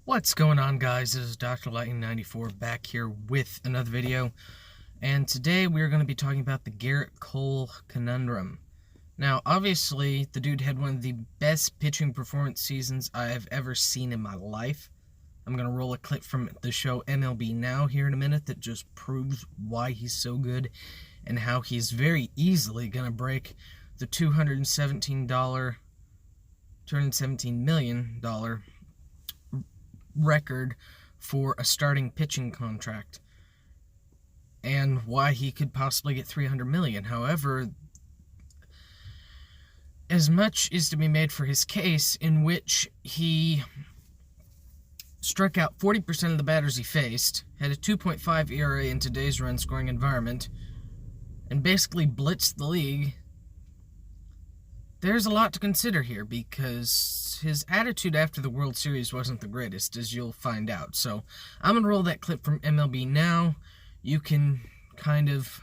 What's going on, guys? This is Dr. Lightning 94 back here with another video, and today we're going to be talking about the Gerrit Cole Conundrum. Now, obviously, the dude had one of the best pitching performance seasons I have ever seen in my life. I'm going to roll a clip from the show MLB Now here in a minute that just proves why he's so good and how he's very easily going to break the $217 million record for a starting pitching contract, and why he could possibly get $300 million. However, as much is to be made for his case, in which he struck out 40% of the batters he faced, had a 2.5 ERA in today's run-scoring environment, and basically blitzed the league. There's a lot to consider here, because his attitude after the World Series wasn't the greatest, as you'll find out. So I'm going to roll that clip from MLB Now. You can kind of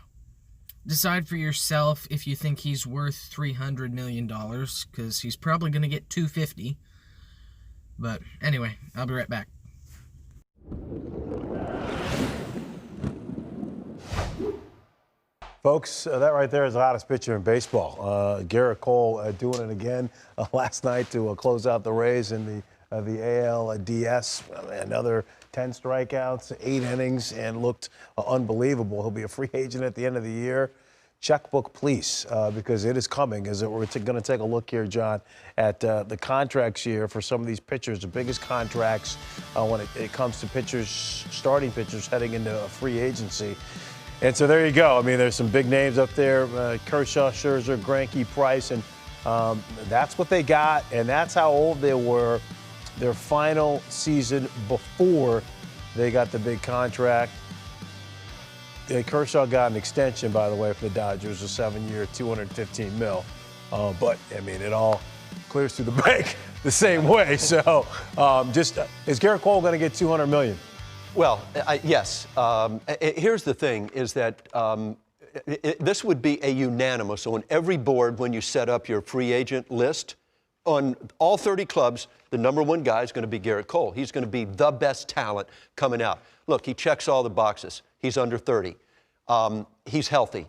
decide for yourself if you think he's worth $300 million, because he's probably going to get $250. But anyway, I'll be right back. Folks, that right there is the hottest pitcher in baseball. Gerrit Cole doing it again last night to close out the Rays in the ALDS. Another 10 strikeouts, 8 innings, and looked unbelievable. He'll be a free agent at the end of the year. Checkbook, please, because it is coming. We're going to take a look here, John, at the contracts here for some of these pitchers, the biggest contracts when it comes to pitchers, starting pitchers heading into free agency. And so there you go. I mean, there's some big names up there, Kershaw, Scherzer, Greinke, Price, and that's what they got, and that's how old they were their final season before they got the big contract. Kershaw got an extension, by the way, for the Dodgers, a 7-year, $215 million. But, I mean, it all clears through the bank the same way. So, is Gerrit Cole going to get $200 million? Well, yes. Here's the thing, is that this would be a unanimous on every board when you set up your free agent list. On all 30 clubs, the number one guy is going to be Gerrit Cole. He's going to be the best talent coming out. Look, he checks all the boxes. He's under 30. He's healthy.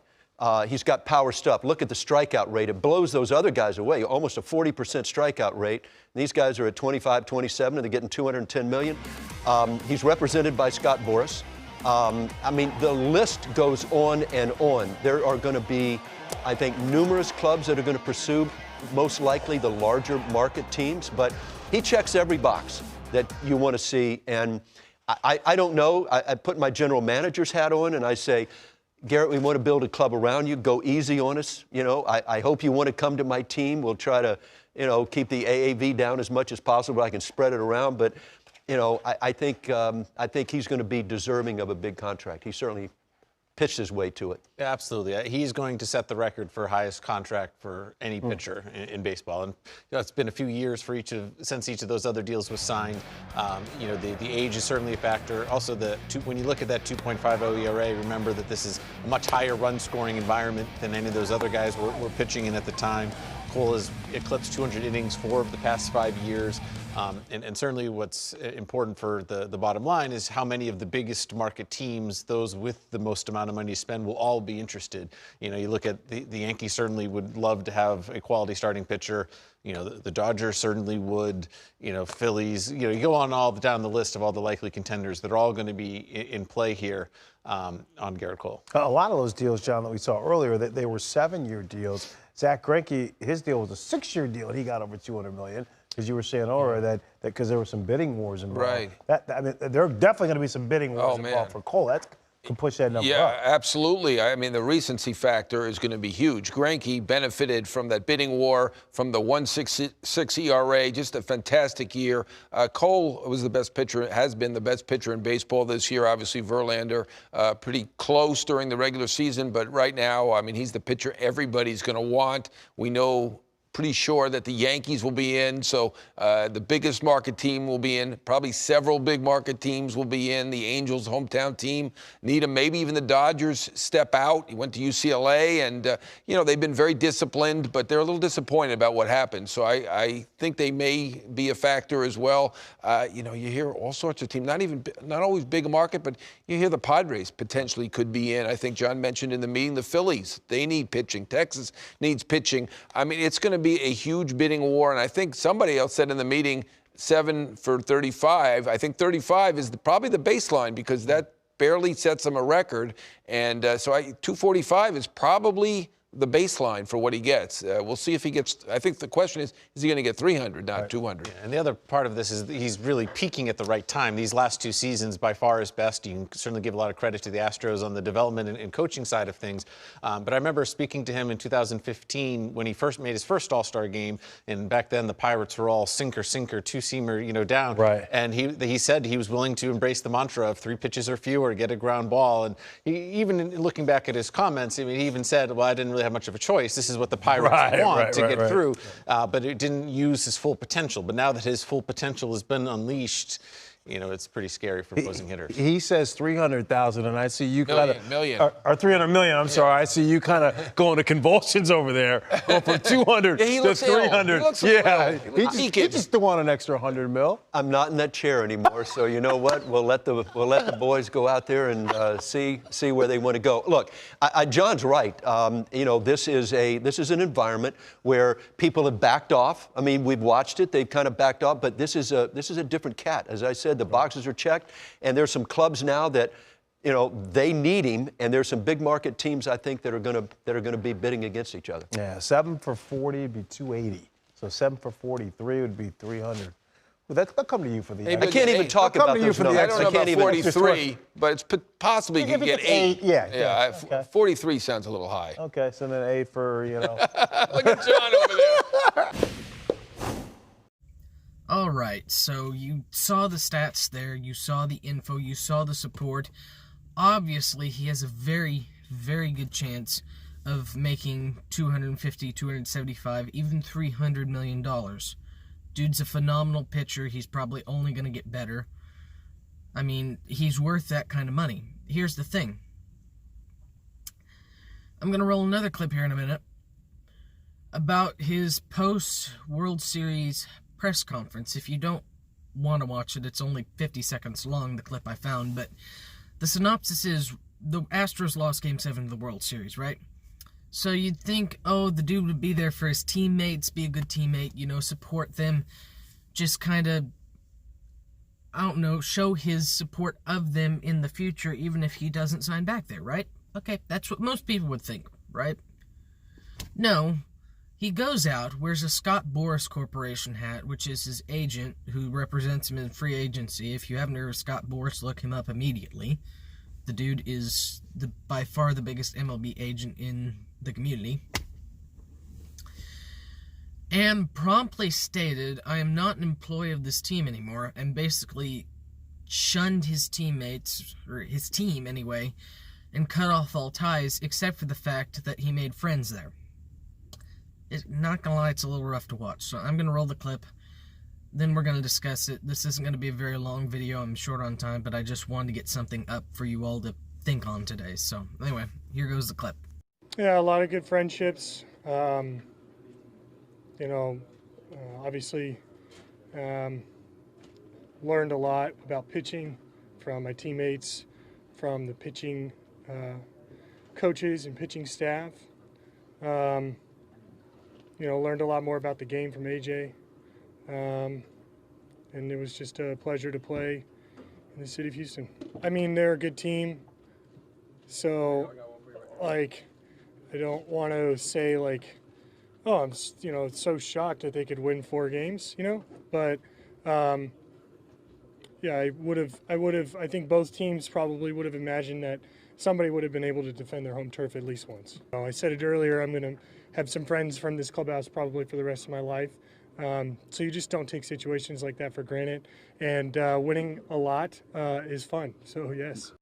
He's got power stuff. Look at the strikeout rate. It blows those other guys away, almost a 40% strikeout rate. These guys are at 25, 27, and they're getting $210 million. He's represented by Scott Boras. I mean, the list goes on and on. There are going to be, I think, numerous clubs that are going to pursue, most likely the larger market teams, but he checks every box that you want to see. And I don't know. I put my general manager's hat on and I say, Gerrit, we want to build a club around you. Go easy on us. You know, I hope you want to come to my team. We'll try to, you know, keep the AAV down as much as possible. I can spread it around, but, you know, I think he's going to be deserving of a big contract. He certainly pitched his way to it. Yeah, absolutely. He's going to set the record for highest contract for any pitcher in baseball. And you know, it's been a few years for since each of those other deals was signed. You know, the age is certainly a factor. Also, when you look at that 2.50 ERA, remember that this is a much higher run-scoring environment than any of those other guys were pitching in at the time. Cole has eclipsed 200 innings 4 of the past 5 years. And certainly what's important for the bottom line is how many of the biggest market teams, those with the most amount of money to spend, will all be interested. You know, you look at the Yankees certainly would love to have a quality starting pitcher. You know, the Dodgers certainly would, you know, Phillies, you know, you go on down the list of all the likely contenders that are all going to be in play here on Gerrit Cole. A lot of those deals, John, that we saw earlier, they were 7-year deals. Zach Greinke, his deal was a 6-year deal, and he got over $200 million. Because you were saying earlier that because there were some bidding wars involved. Right. I mean, there are definitely going to be some bidding wars involved for Cole. That can push that number up. Yeah, absolutely. I mean, the recency factor is going to be huge. Greinke benefited from that bidding war, from the 1.66 ERA, just a fantastic year. Cole was the best pitcher, has been the best pitcher in baseball this year. Obviously, Verlander pretty close during the regular season, but right now, I mean, he's the pitcher everybody's going to want. We know pretty sure that the Yankees will be in, so the biggest market team will be in. Probably several big market teams will be in. The Angels' hometown team need him. Maybe even the Dodgers step out. He went to UCLA, and they've been very disciplined, but they're a little disappointed about what happened. So I think they may be a factor as well. You hear all sorts of teams, not always big market, but you hear the Padres potentially could be in. I think John mentioned in the meeting the Phillies. They need pitching. Texas needs pitching. I mean, it's going to be a huge bidding war, and I think somebody else said in the meeting 7 for 35. I think 35 is probably the baseline because that barely sets him a record, and so 245 is probably the baseline for what he gets. We'll see if he gets. I think the question is he going to get 300, not 200? Yeah, and the other part of this is that he's really peaking at the right time. These last 2 seasons, by far, his best. You can certainly give a lot of credit to the Astros on the development and coaching side of things. But I remember speaking to him in 2015 when he first made his first All-Star game, and back then the Pirates were all sinker, two-seamer, down. Right. And he said he was willing to embrace the mantra of 3 pitches or fewer, get a ground ball. And even looking back at his comments, I mean, he even said, "Well, I didn't really have much of a choice. This is what the Pirates want to get through." But it didn't use his full potential. But now that his full potential has been unleashed, it's pretty scary for opposing hitters. He says 300,000, and I see you kind of million. Or 300 million. I'm sorry. I see you kind of going to convulsions over there. Going from 200 Yeah, he to looks 300. Ill. He looks Yeah, ill. he just don't want an extra 100 mil. I'm not in that chair anymore, so you know what? We'll let the boys go out there and see where they want to go. Look, John's right. This is an environment where people have backed off. I mean, we've watched it; they've kind of backed off. But this is a different cat. As I said, the boxes are checked, and there's some clubs now that they need him, and there's some big market teams I think that are going to be bidding against each other. Yeah, 7 for 40 would be 280. So 7 for 43 would be 300. Well, they'll come to you for the. I can't even talk about those numbers. I don't know about even 43, but it's possibly you can get 8. Yeah. Okay. 43 sounds a little high. Okay, so then 8 for Look at John over there. All right, so you saw the stats there, you saw the info, you saw the support. Obviously, he has a very, very good chance of making $250, $275, even $300 million. Dude's a phenomenal pitcher. He's probably only going to get better. I mean, he's worth that kind of money. Here's the thing. I'm going to roll another clip here in a minute about his post-World Series press conference. If you don't want to watch it, it's only 50 seconds long, the clip I found, but the synopsis is the Astros lost Game 7 of the World Series, right? So you'd think, oh, the dude would be there for his teammates, be a good teammate, support them, just kind of, I don't know, show his support of them in the future, even if he doesn't sign back there, right? Okay, that's what most people would think, right? No. He goes out, wears a Scott Boras Corporation hat, which is his agent who represents him in free agency. If you haven't heard of Scott Boras, look him up immediately. The dude is by far the biggest MLB agent in the community. And promptly stated, I am not an employee of this team anymore, and basically shunned his teammates, or his team anyway, and cut off all ties, except for the fact that he made friends there. Not gonna lie, it's a little rough to watch, so I'm gonna roll the clip, then we're gonna discuss it. This isn't gonna be a very long video, I'm short on time, but I just wanted to get something up for you all to think on today. So, anyway, here goes the clip. Yeah, a lot of good friendships. Obviously, learned a lot about pitching from my teammates, from the pitching coaches and pitching staff. Learned a lot more about the game from AJ. And it was just a pleasure to play in the city of Houston. I mean, they're a good team. So, I don't want to say, oh, I'm, so shocked that they could win 4 games, But, yeah, I think both teams probably would have imagined that somebody would have been able to defend their home turf at least once. I said it earlier, I'm going to have some friends from this clubhouse probably for the rest of my life. So you just don't take situations like that for granted. And winning a lot is fun. So, yes.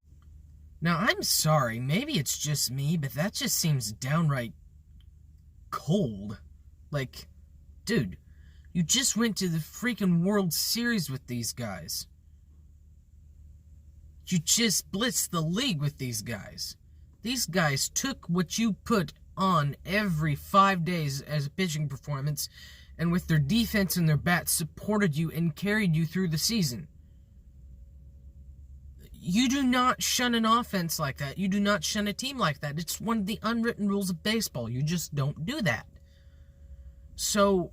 Now, I'm sorry, maybe it's just me, but that just seems downright cold. Dude, you just went to the freaking World Series with these guys. You just blitzed the league with these guys. These guys took what you put on every 5 days as a pitching performance, and with their defense and their bats supported you and carried you through the season. You do not shun an offense like that. You do not shun a team like that. It's one of the unwritten rules of baseball. You just don't do that. So,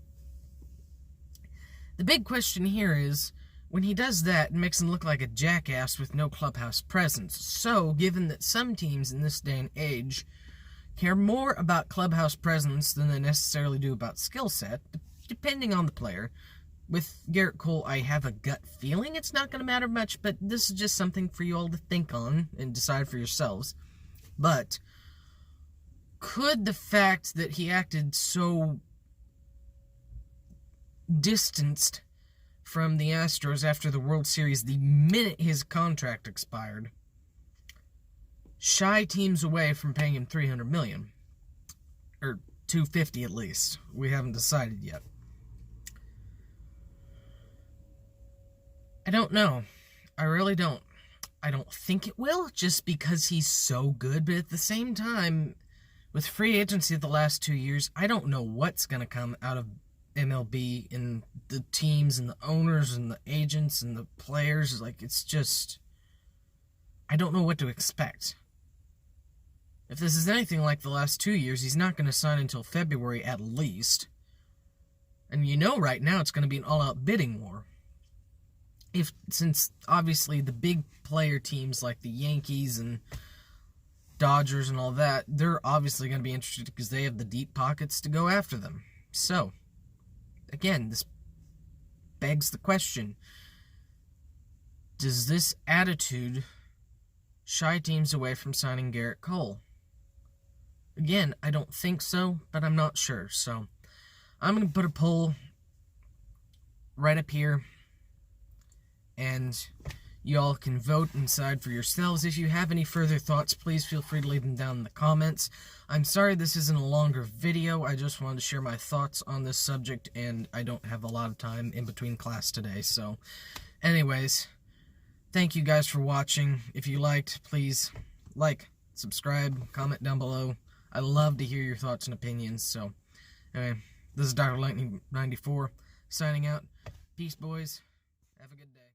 the big question here is, when he does that, it makes him look like a jackass with no clubhouse presence. So, given that some teams in this day and age care more about clubhouse presence than they necessarily do about skill set, depending on the player, with Gerrit Cole, I have a gut feeling it's not going to matter much, but this is just something for you all to think on and decide for yourselves. But could the fact that he acted so distanced from the Astros after the World Series the minute his contract expired shy teams away from paying him $300 million? Or $250 at least. We haven't decided yet. I don't know. I really don't. I don't think it will, just because he's so good. But at the same time, with free agency the last 2 years, I don't know what's going to come out of MLB and the teams and the owners and the agents and the players. Like, it's just, I don't know what to expect. If this is anything like the last 2 years, he's not going to sign until February at least. And you know right now it's going to be an all-out bidding war. Since obviously the big player teams like the Yankees and Dodgers and all that, they're obviously going to be interested because they have the deep pockets to go after them. So, again, this begs the question, does this attitude shy teams away from signing Gerrit Cole? Again, I don't think so, but I'm not sure. So, I'm going to put a poll right up here, and y'all can vote and decide for yourselves. If you have any further thoughts, please feel free to leave them down in the comments. I'm sorry this isn't a longer video. I just wanted to share my thoughts on this subject, and I don't have a lot of time in between class today. So, anyways, thank you guys for watching. If you liked, please like, subscribe, comment down below. I love to hear your thoughts and opinions. So, anyway, this is Dr. Lightning 94 signing out. Peace, boys. Have a good day.